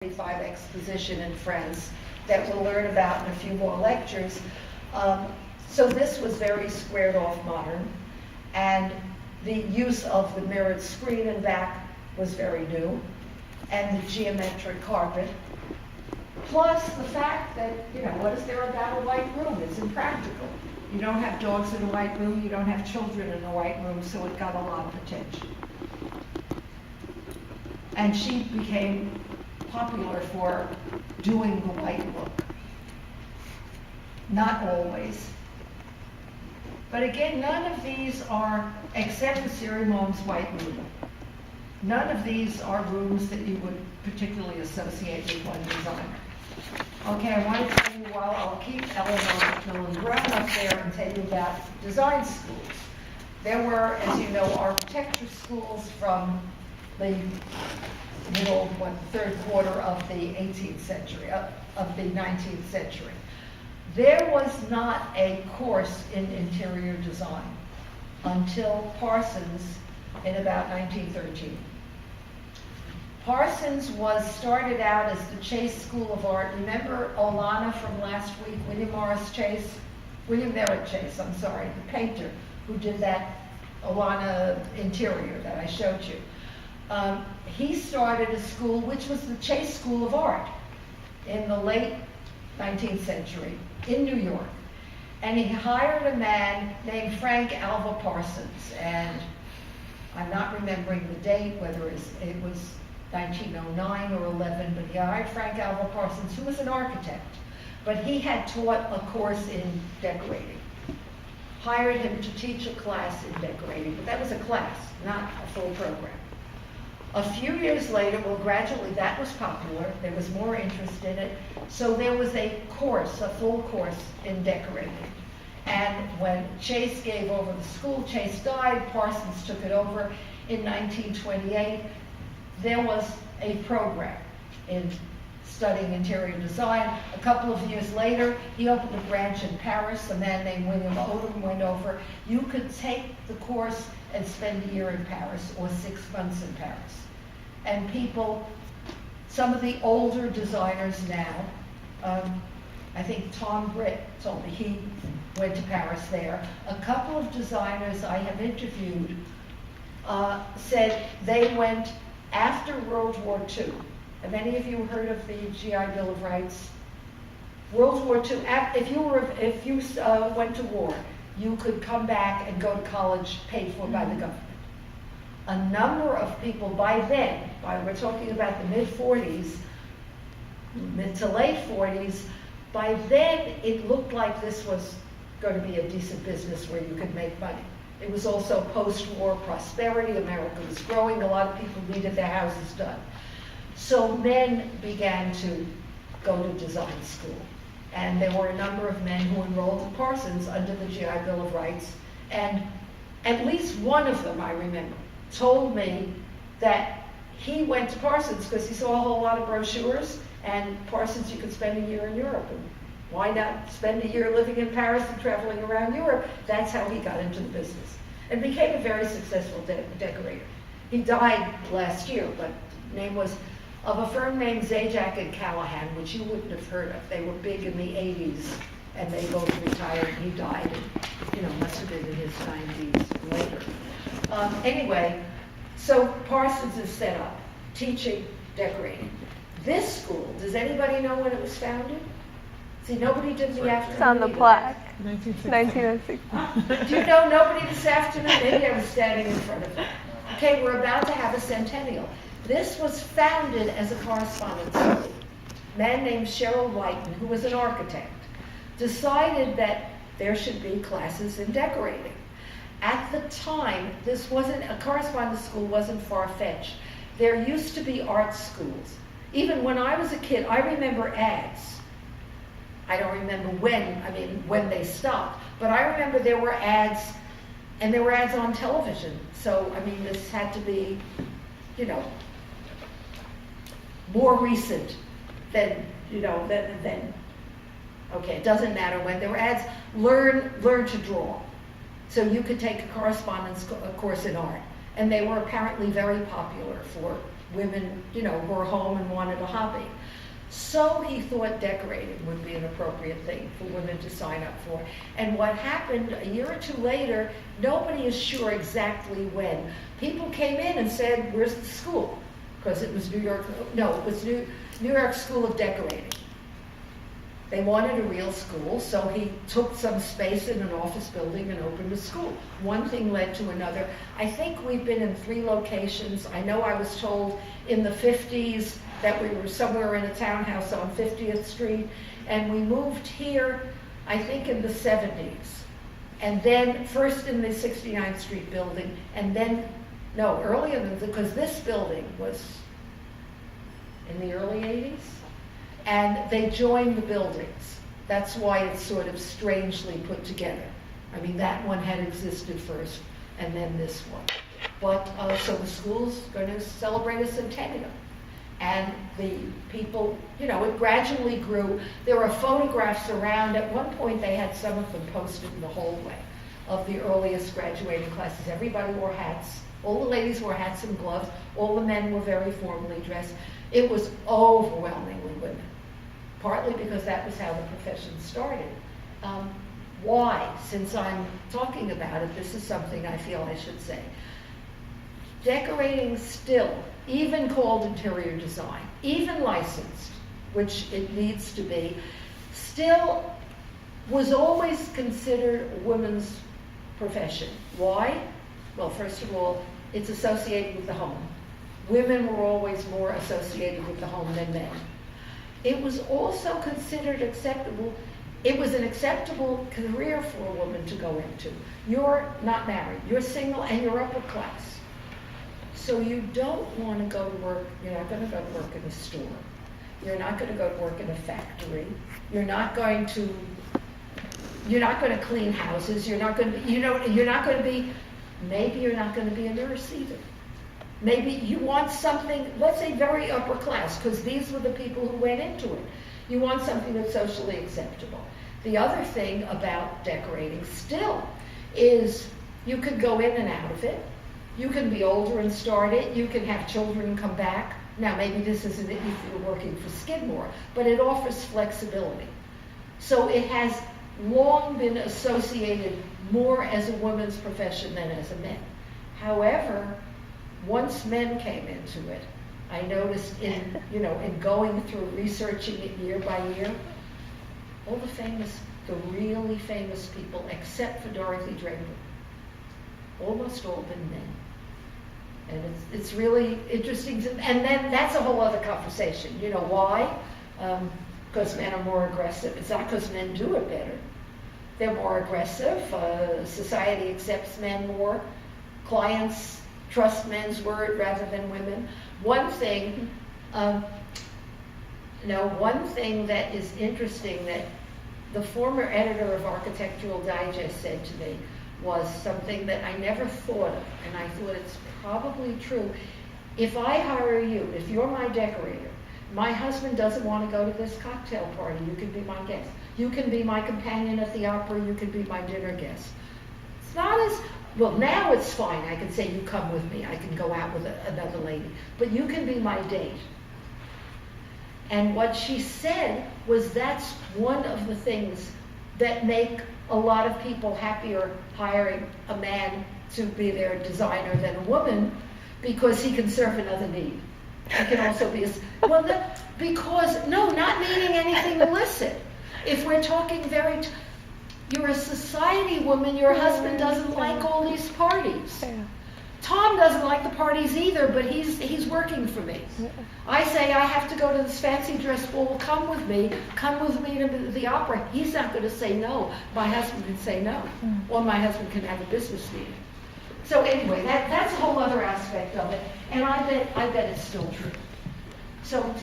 1945 exposition in France that we'll learn about in a few more lectures. So this was very squared off modern, and the use of the mirrored screen in back was very new, and the geometric carpet. Plus the fact that, what is there about a white room? It's impractical. You don't have dogs in a white room, you don't have children in a white room, so it got a lot of attention. And she became popular for doing the white look. Not always. But again, none of these are, except for Sirimond's white room, none of these are rooms that you would particularly associate with one designer. Okay, I want to tell you, while I'll keep Eleanor Macmillan Brown up there and tell you about design schools. There were, as you know, architecture schools from the third quarter of the 18th century, of the 19th century. There was not a course in interior design until Parsons in about 1913. Parsons started out as the Chase School of Art. Remember Olana from last week, William Merritt Chase, I'm sorry, the painter who did that Olana interior that I showed you. He started a school which was the Chase School of Art in the late 19th century in New York. And he hired a man named Frank Alva Parsons, and I'm not remembering the date, whether it was 1909 or 11, but he hired Frank Alva Parsons, who was an architect, but he had taught a course in decorating. Hired him to teach a class in decorating, but that was a class, not a full program. A few years later, gradually that was popular. There was more interest in it. So there was a course, a full course in decorating. And when Chase gave over the school, Chase died, Parsons took it over in 1928. There was a program in studying interior design. A couple of years later, he opened a branch in Paris. A man named William Odom went over. You could take the course and spend a year in Paris or 6 months in Paris. And people, some of the older designers now, I think Tom Britt told me he went to Paris there. A couple of designers I have interviewed said they went after World War II. Have any of you heard of the GI Bill of Rights? World War II, if you went to war, you could come back and go to college paid for by the government. A number of people by then, we're talking about the mid-40s, mid to late 40s, by then it looked like this was going to be a decent business where you could make money. It was also post-war prosperity. America was growing. A lot of people needed their houses done. So men began to go to design school. And there were a number of men who enrolled at Parsons under the GI Bill of Rights. And at least one of them, I remember, told me that he went to Parsons because he saw a whole lot of brochures, and Parsons, you could spend a year in Europe. And why not spend a year living in Paris and traveling around Europe? That's how he got into the business and became a very successful decorator. He died last year, but name was of a firm named Zajac and Callahan, which you wouldn't have heard of. They were big in the 80s, and they both retired, and he died, must have been in his 90s later. Anyway, so Parsons is set up, teaching decorating. This school, does anybody know when it was founded? See, nobody did the afternoon. It's on the plaque. 1906. Do you know nobody this afternoon? Maybe I was standing in front of them. Okay, we're about to have a centennial. This was founded as a correspondence school. A man named Sherrill Whiten, who was an architect, decided that there should be classes in decorating. At the time, a correspondence school wasn't far-fetched. There used to be art schools. Even when I was a kid, I remember ads. I don't remember when they stopped, but I remember there were ads, and there were ads on television. So, this had to be, more recent than, okay, it doesn't matter when. There were ads, learn to draw. So you could take a correspondence course in art. And they were apparently very popular for women, you know, were home and wanted a hobby. So he thought decorating would be an appropriate thing for women to sign up for. And what happened a year or two later, nobody is sure exactly when, people came in and said, where's the school? Because it was New York School of Decorating. They wanted a real school, so he took some space in an office building and opened a school. One thing led to another. I think we've been in 3 locations. I know I was told in the 50s that we were somewhere in a townhouse on 50th Street, and we moved here, I think in the 70s. And then first in the 69th Street building, and then, no, earlier than, because this building was in the early 80s. And they joined the buildings. That's why it's sort of strangely put together. I mean, that one had existed first, and then this one. But, so the school's going to celebrate a centennial. And the people, you know, it gradually grew. There are photographs around. At one point, they had some of them posted in the hallway of the earliest graduating classes. Everybody wore hats. All the ladies wore hats and gloves. All the men were very formally dressed. It was overwhelmingly women, partly because that was how the profession started. Why? Since I'm talking about it, this is something I feel I should say. Decorating still, even called interior design, even licensed, which it needs to be, still was always considered a woman's profession. Why? Well, first of all, it's associated with the home. Women were always more associated with the home than men. It was also considered acceptable. It was an acceptable career for a woman to go into. You're not married, you're single, and you're upper class. So you don't want to go to work, you're not going to go to work in a store. You're not going to go to work in a factory. You're not going to clean houses. You're not going to, you're not going to be, maybe you're not going to be a nurse either. Maybe you want something, let's say very upper class, because these were the people who went into it. You want something that's socially acceptable. The other thing about decorating still is you could go in and out of it. You can be older and start it. You can have children and come back. Now, maybe this isn't it if you're working for Skidmore, but it offers flexibility. So it has long been associated more as a woman's profession than as a man. However, once men came into it, I noticed in going through researching it year by year, all the really famous people, except for Dorothy Draper, almost all been men. And it's really interesting. And then that's a whole other conversation. You know why? Because men are more aggressive. It's not because men do it better. They're more aggressive. Society accepts men more. Clients trust men's word rather than women. One thing that is interesting that the former editor of Architectural Digest said to me was something that I never thought of, and I thought it's probably true. If I hire you, if you're my decorator, my husband doesn't want to go to this cocktail party, you can be my guest. You can be my companion at the opera, you can be my dinner guest. It's not as, well, now it's fine. I can say, you come with me. I can go out with another lady. But you can be my date. And what she said was that's one of the things that make a lot of people happier hiring a man to be their designer than a woman, because he can serve another need. He can also be not meaning anything illicit. If we're talking you're a society woman, your husband doesn't like all these parties. Tom doesn't like the parties either, but he's working for me. I say, I have to go to this fancy dress ball, come with me to the opera. He's not going to say no. My husband can say no. Or my husband can have a business meeting. So anyway, that's a whole other aspect of it, and I bet it's still true. So